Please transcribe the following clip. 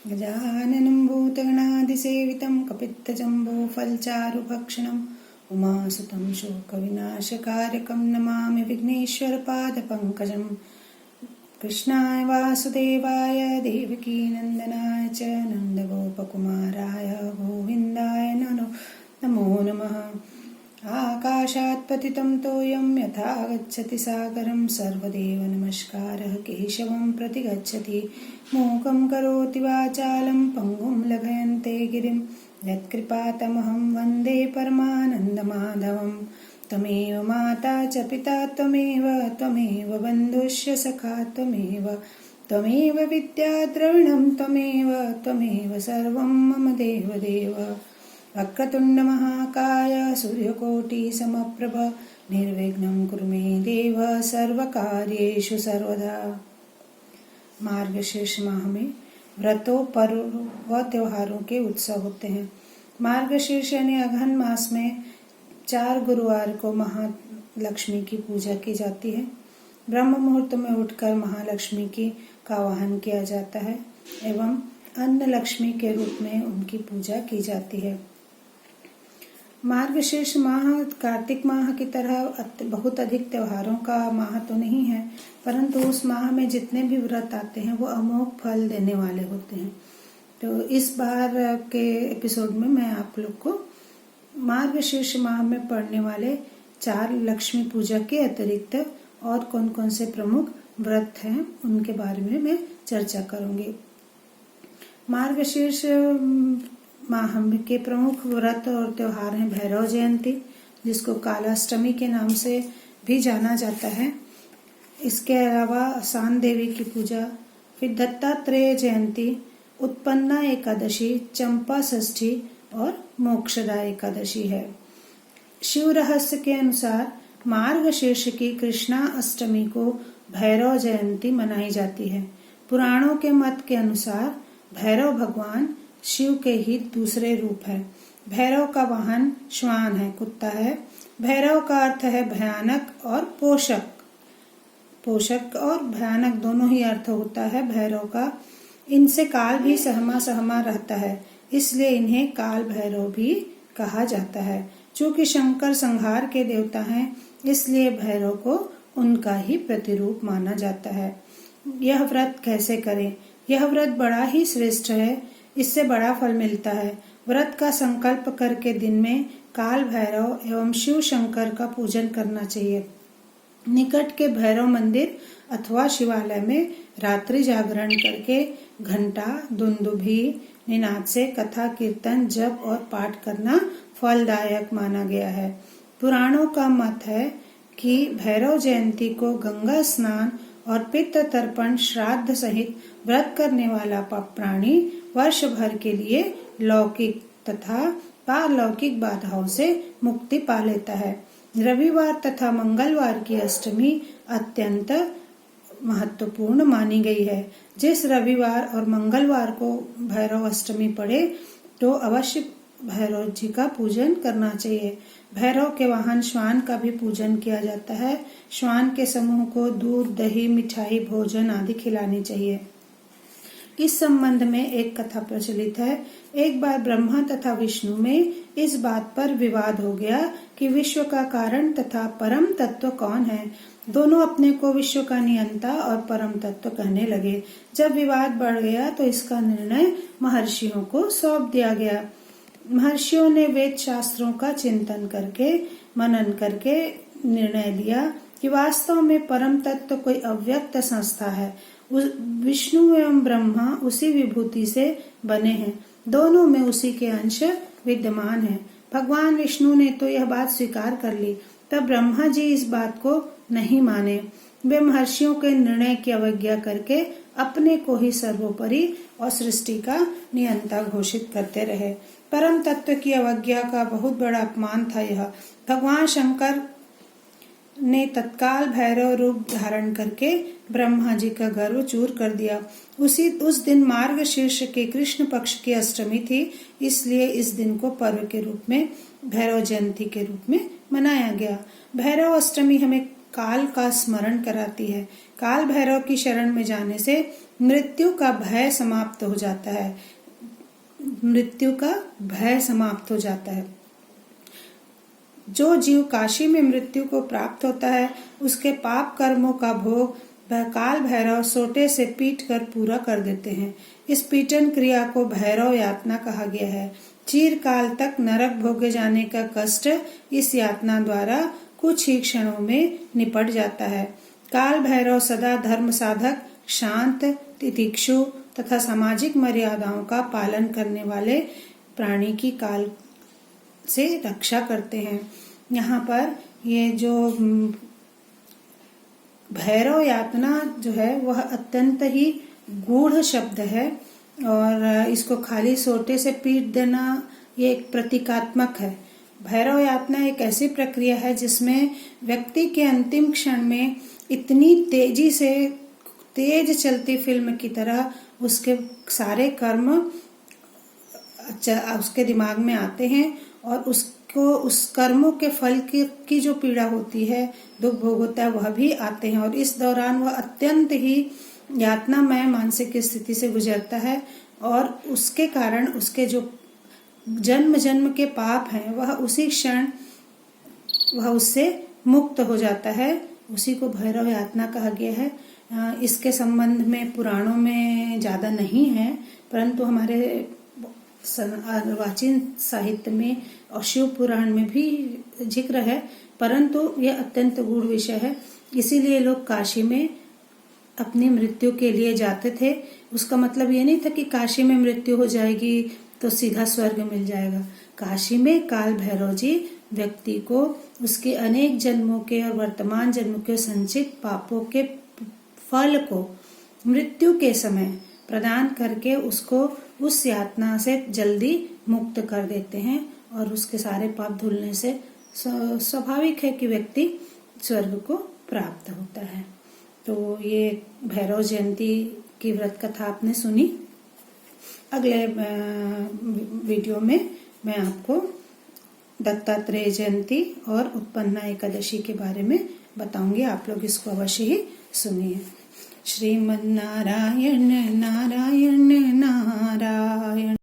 गजाननं भूतगणाधिसेवितं कपित्थजम्बूफलचारुभक्षणम् उमासुतं शोकविनाशकारकं नमामि विघ्नेश्वरपादपङ्कजम्। कृष्णाय वासुदेवाय देवकीनन्दनाय च नन्दगोपकुमाराय गोविन्दाय नमो नमः। आकाशात् पतितं तोयं यथा गच्छति सागरं सर्वदेव नमस्कारः केशवं प्रति गच्छति। मूकं करोति वाचालं पङ्गुं लघयन्ते गिरिं यत्कृपातमहं वन्दे परमानन्दमाधवं। त्वमेव माता च पिता त्वमेव बन्धुश्च सखा त्वमेव विद्या द्रविणं त्वमेव सर्वं मम देवदेव। वक्रतुण्ड महाकाय सूर्यकोटि समप्रभ निर्विघ्नं कुरु मे देव सर्वकार्येषु सर्वदा। मार्गशीर्ष माह में व्रतों पर्व व त्योहारों के उत्सव होते हैं। मार्गशीर्ष यानी अगहन मास में 4 गुरुवार को महालक्ष्मी की पूजा की जाती है। ब्रह्म मुहूर्त में उठकर महालक्ष्मी का वाहन किया जाता है एवं अन्न लक्ष्मी के रूप में उनकी पूजा की जाती है। मार्गशीर्ष माह कार्तिक माह की तरह बहुत अधिक त्योहारों का माह तो नहीं है, परंतु उस माह में जितने भी व्रत आते हैं वो अमोघ फल देने वाले होते हैं। तो इस बार के एपिसोड में मैं आप लोग को मार्गशीर्ष माह में पड़ने वाले 4 लक्ष्मी पूजा के अतिरिक्त और कौन कौन से प्रमुख व्रत हैं उनके बारे में मैं चर्चा करूंगी। मार्गशीर्ष माह के प्रमुख व्रत और त्योहार हैं भैरव जयंती, जिसको कालाष्टमी के नाम से भी जाना जाता है। इसके अलावा शान देवी की पूजा, फिर दत्तात्रेय जयंती, उत्पन्ना एकादशी, चंपा षष्ठी और मोक्षदा एकादशी है। शिव रहस्य के अनुसार मार्गशीर्ष की कृष्णा अष्टमी को भैरव जयंती मनाई जाती है। पुराणों के मत के अनुसार भैरव भगवान शिव के ही दूसरे रूप है। भैरव का वाहन श्वान है, कुत्ता है। भैरव का अर्थ है भयानक और पोषक और भयानक दोनों ही अर्थ होता है भैरव का। इनसे काल भी सहमा रहता है, इसलिए इन्हें काल भैरव भी कहा जाता है। चूंकि शंकर संहार के देवता हैं, इसलिए भैरव को उनका ही प्रतिरूप माना जाता है। यह व्रत कैसे करें? यह व्रत बड़ा ही श्रेष्ठ है, इससे बड़ा फल मिलता है। व्रत का संकल्प करके दिन में काल भैरव एवं शिव शंकर का पूजन करना चाहिए। निकट के भैरव मंदिर अथवा शिवालय में रात्रि जागरण करके घंटा, दुंदुभी, निनाद से कथा, कीर्तन, जप और पाठ करना फलदायक माना गया है। पुराणों का मत है कि भैरव जयंती को गंगा स्नान और पितृ तर्पण श्राद्ध सहित व्रत करने वाला प्राणी वर्ष भर के लिए लौकिक तथा पारलौकिक बाधाओं से मुक्ति पा लेता है। रविवार तथा मंगलवार की अष्टमी अत्यंत महत्वपूर्ण मानी गई है। जिस रविवार और मंगलवार को भैरव अष्टमी पड़े तो अवश्य भैरव जी का पूजन करना चाहिए। भैरव के वाहन श्वान का भी पूजन किया जाता है। श्वान के समूह को दूध, दही, मिठाई, भोजन आदि खिलानी चाहिए। इस संबंध में एक कथा प्रचलित है। एक बार ब्रह्मा तथा विष्णु में इस बात पर विवाद हो गया कि विश्व का कारण तथा परम तत्व कौन है। दोनों अपने को विश्व का नियंता और परम तत्व कहने लगे। जब विवाद बढ़ गया तो इसका निर्णय महर्षियों को सौंप दिया गया। महर्षियों ने वेद शास्त्रों का चिंतन करके मनन करके निर्णय लिया कि वास्तव में परम तत्व कोई अव्यक्त संस्था है। विष्णु एवं ब्रह्मा उसी विभूति से बने हैं, दोनों में उसी के अंश विद्यमान हैं। भगवान विष्णु ने तो यह बात स्वीकार कर ली, तब ब्रह्मा जी इस बात को नहीं माने। वे महर्षियों के निर्णय की अवज्ञा करके अपने को ही सर्वोपरि और सृष्टि का नियंता घोषित करते रहे। परम तत्व की अवज्ञा का बहुत बड़ा अपमान था यह। भगवान शंकर ने तत्काल भैरव रूप धारण करके ब्रह्मा जी का गर्व चूर कर दिया। उस दिन मार्गशीर्ष के कृष्ण पक्ष की अष्टमी थी, इसलिए इस दिन को पर्व के रूप में भैरव जयंती के रूप में मनाया गया। भैरव अष्टमी हमें काल का स्मरण कराती है। काल भैरव की शरण में जाने से मृत्यु का भय समाप्त हो जाता है। मृत्यु का भय समाप्त हो जाता है। जो जीव काशी में मृत्यु को प्राप्त होता है, उसके पाप कर्मों का भोग वह काल भैरव सोटे से पीट कर पूरा कर देते हैं। इस पीटन क्रिया को भैरव यातना कहा गया है। चिरकाल तक नरक भोगे जाने का कष्ट इस यातना द्वारा कुछ ही क्षणों में निपट जाता है। काल भैरव सदा धर्म साधक, शांत, तितिक्षु तथा सामाजिक मर्यादाओं का पालन करने वाले प्राणी की काल से रक्षा करते हैं। यहाँ पर ये जो भैरव यातना जो है वह अत्यंत ही गूढ़ शब्द है और इसको खाली सोटे से पीट देना ये एक प्रतीकात्मक है। भैरव यातना एक ऐसी प्रक्रिया है जिसमें व्यक्ति के अंतिम क्षण में इतनी तेजी से तेज चलती फिल्म की तरह उसके सारे कर्म उसके दिमाग में आते हैं और उसको उस कर्मों के फल की जो पीड़ा होती है, दुख भोग होता है, वह भी आते हैं और इस दौरान वह अत्यंत ही यातनामय मानसिक स्थिति से गुजरता है और उसके कारण उसके जो जन्म जन्म के पाप हैं वह उसी क्षण वह उससे मुक्त हो जाता है। उसी को भैरव यातना कहा गया है। इसके संबंध में पुराणों में ज्यादा नहीं है, परंतु हमारे अर्वाचीन साहित्य में और शिव पुराण में भी जिक्र है, परंतु यह अत्यंत गूढ़ विषय है। इसीलिए लोग काशी में अपनी मृत्यु के लिए जाते थे। उसका मतलब ये नहीं था कि काशी में मृत्यु हो जाएगी तो सीधा स्वर्ग मिल जाएगा। काशी में काल भैरव जी व्यक्ति को उसके अनेक जन्मों के और वर्तमान जन्मों के संचित पापों के फल को मृत्यु के समय प्रदान करके उसको उस यातना से जल्दी मुक्त कर देते हैं और उसके सारे पाप धुलने से स्वाभाविक है कि व्यक्ति स्वर्ग को प्राप्त होता है। तो ये भैरव जयंती की व्रत कथा आपने सुनी। अगले वीडियो में मैं आपको दत्तात्रेय जयंती और उत्पन्ना एकादशी के बारे में बताऊंगी। आप लोग इसको अवश्य ही सुनिए। श्रीमन्नारायण नारायण नारायण।